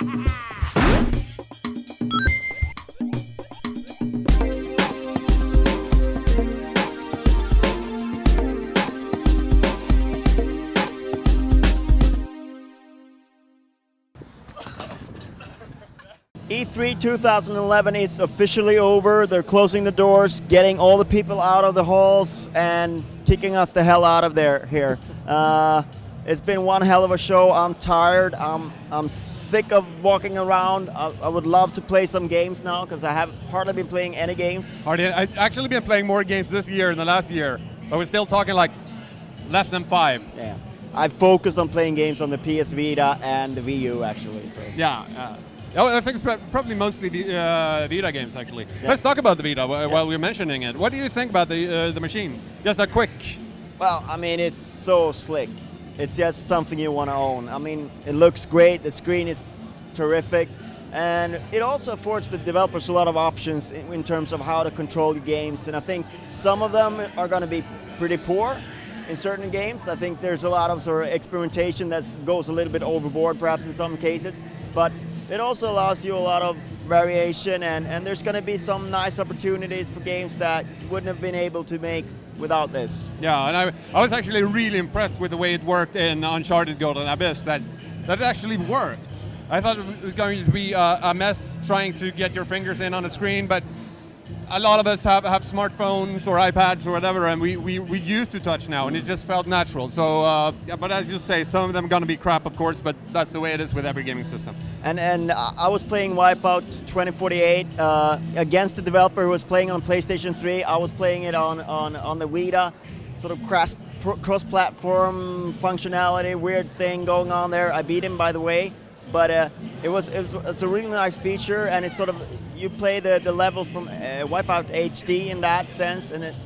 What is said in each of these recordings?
E3 2011 is officially over. They're closing the doors, getting all the people out of the halls, and kicking us the hell out of there here. It's been one hell of a show. I'm tired. I'm sick of walking around. I would love to play some games now because I have hardly been playing any games. I've actually been playing more games this year than the last year, but we're still talking like less than 5. Yeah, I focused on playing games on the PS Vita and the Wii U actually. So. Yeah. I think it's probably mostly Vita games, actually. Yeah. Let's talk about the Vita while we're mentioning it. What do you think about the machine? Just a quick... Well, I mean, it's so slick. It's just something you want to own. I mean, it looks great. The screen is terrific. And it also affords the developers a lot of options in terms of how to control the games. And I think some of them are going to be pretty poor in certain games. I think there's a lot of sort of experimentation that goes a little bit overboard, perhaps in some cases. But it also allows you a lot of variation, and there's going to be some nice opportunities for games that wouldn't have been able to make without this. Yeah, and I was actually really impressed with the way it worked in Uncharted Golden Abyss, that it actually worked. I thought it was going to be a mess trying to get your fingers in on the screen, but a lot of us have smartphones or iPads or whatever, and we used to touch now, and it just felt natural. So, but as you say, some of them are going to be crap, of course, but that's the way it is with every gaming system. And I was playing Wipeout 2048 against the developer who was playing on PlayStation 3. I was playing it on the Vita, sort of cross-platform functionality, weird thing going on there. I beat him, by the way. But it was a really nice feature, and it's sort of, you play the levels from Wipeout HD in that sense, and it's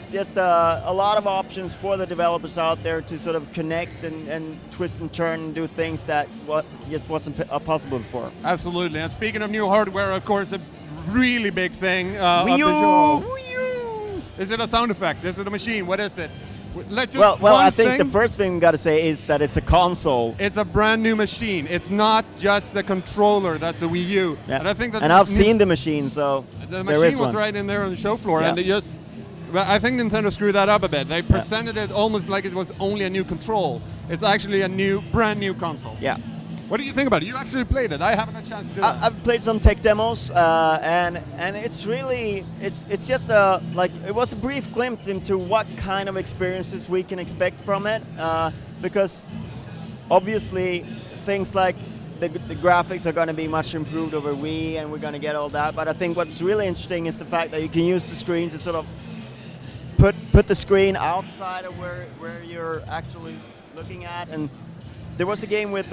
just a lot of options for the developers out there to sort of connect and twist and turn and do things that just wasn't possible before. Absolutely, and speaking of new hardware, of course, a really big thing. Wii U! Wii U! Is it a sound effect? Is it a machine? What is it? Well, I think the first thing we got to say is that it's a console. It's a brand new machine. It's not just the controller that's a Wii U. Yeah. And I think that I've seen the machine, so the machine was right in there on the show floor, and I think Nintendo screwed that up a bit. They presented it almost like it was only a new control. It's actually a brand new console. Yeah. What do you think about it? You actually played it. I haven't had a chance to do that. I've played some tech demos, and it's really, it's just it was a brief glimpse into what kind of experiences we can expect from it, because obviously things like the graphics are going to be much improved over Wii, and we're going to get all that. But I think what's really interesting is the fact that you can use the screen to sort of put the screen outside of where you're actually looking at. And there was a game with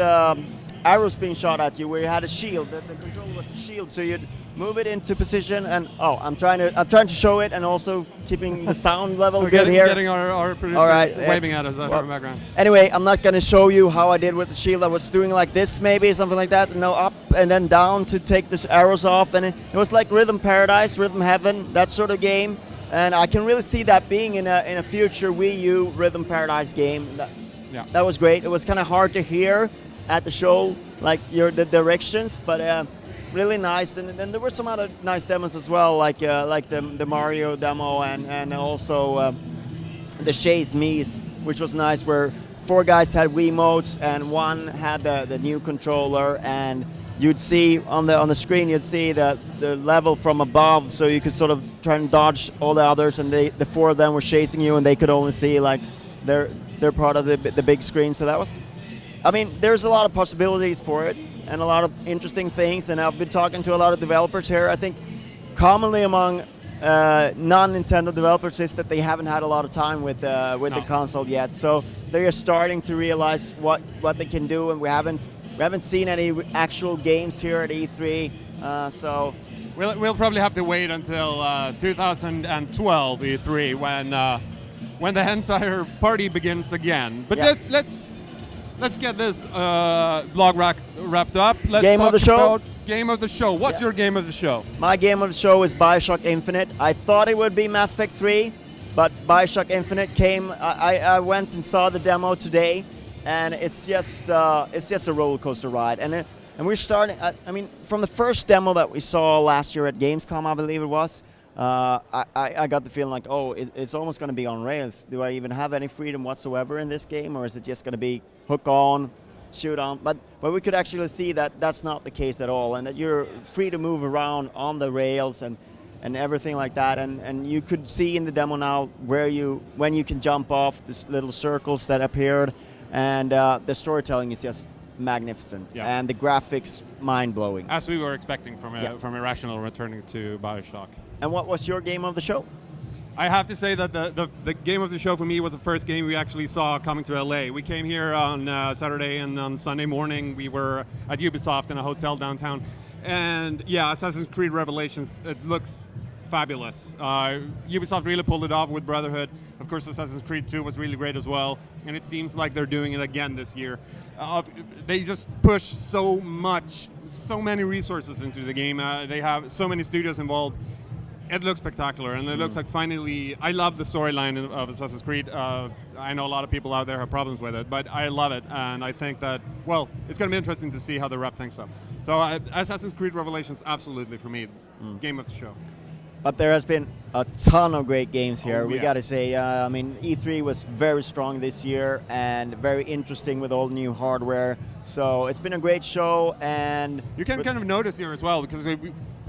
arrows being shot at you where you had a shield. The controller was a shield, so you'd move it into position. And I'm trying to show it, and also keeping the sound level good here. Getting our producers waving at us from the background. Anyway, I'm not going to show you how I did with the shield. I was doing like this, maybe something like that. No, up and then down to take the arrows off, and it was like Rhythm Paradise, Rhythm Heaven, that sort of game. And I can really see that being in a future Wii U Rhythm Paradise game. That was great. It was kind of hard to hear at the show, like the directions, but really nice. And then there were some other nice demos as well, like the Mario demo, and also the Shays Me's, which was nice, where 4 guys had Wiimotes and 1 had the new controller, and you'd see on the screen, you'd see the level from above, so you could sort of try and dodge all the others, and the 4 of them were chasing you, and they could only see like they're part of the big screen. So that was, I mean, there's a lot of possibilities for it and a lot of interesting things, and I've been talking to a lot of developers here. I think commonly among non-Nintendo developers is that they haven't had a lot of time with the console yet, so they're starting to realize what they can do, and we haven't seen any actual games here at E3, so we'll probably have to wait until 2012 E3 when the entire party begins again. But let's get this blog wrapped up. Let's game of the show. Game of the show. What's your game of the show? My game of the show is BioShock Infinite. I thought it would be Mass Effect 3, but BioShock Infinite came. I went and saw the demo today, and it's just a roller coaster ride. And we're starting. I mean, from the first demo that we saw last year at Gamescom, I believe it was. I got the feeling like, oh, it's almost going to be on rails. Do I even have any freedom whatsoever in this game, or is it just going to be hook on, shoot on? But we could actually see that that's not the case at all, and that you're free to move around on the rails and everything like that. And you could see in the demo now when you can jump off these little circles that appeared, and the storytelling is just magnificent, and the graphics mind-blowing. As we were expecting from Irrational returning to BioShock. And what was your game of the show? I have to say that the game of the show for me was the first game we actually saw coming to LA. We came here on Saturday, and on Sunday morning we were at Ubisoft in a hotel downtown. And yeah, Assassin's Creed Revelations, it looks fabulous. Ubisoft really pulled it off with Brotherhood. Of course, Assassin's Creed 2 was really great as well. And it seems like they're doing it again this year. They just push so many resources into the game. They have so many studios involved. It looks spectacular, and it looks like finally, I love the storyline of Assassin's Creed. I know a lot of people out there have problems with it, but I love it, and I think that, well, it's going to be interesting to see how they wrap things up. So Assassin's Creed Revelations, absolutely, for me, game of the show. But there has been a ton of great games here. We yeah. got to say, I mean, E3 was very strong this year and very interesting with all the new hardware. So it's been a great show, and you can kind of notice here as well, because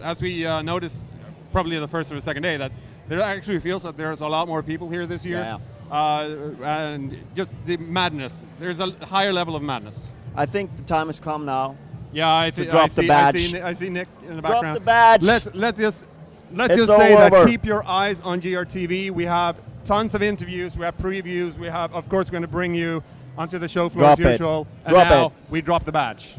as we noticed probably the first or the second day, that there actually feels that there's a lot more people here this year. And just the madness. There's a higher level of madness. I think the time has come now. Yeah, to drop the badge. I see Nick in the background. Drop the badge. Let's just say that keep your eyes on GRTV. We have tons of interviews. We have previews. We have, of course, going to bring you onto the show floor as usual. And now we drop the badge.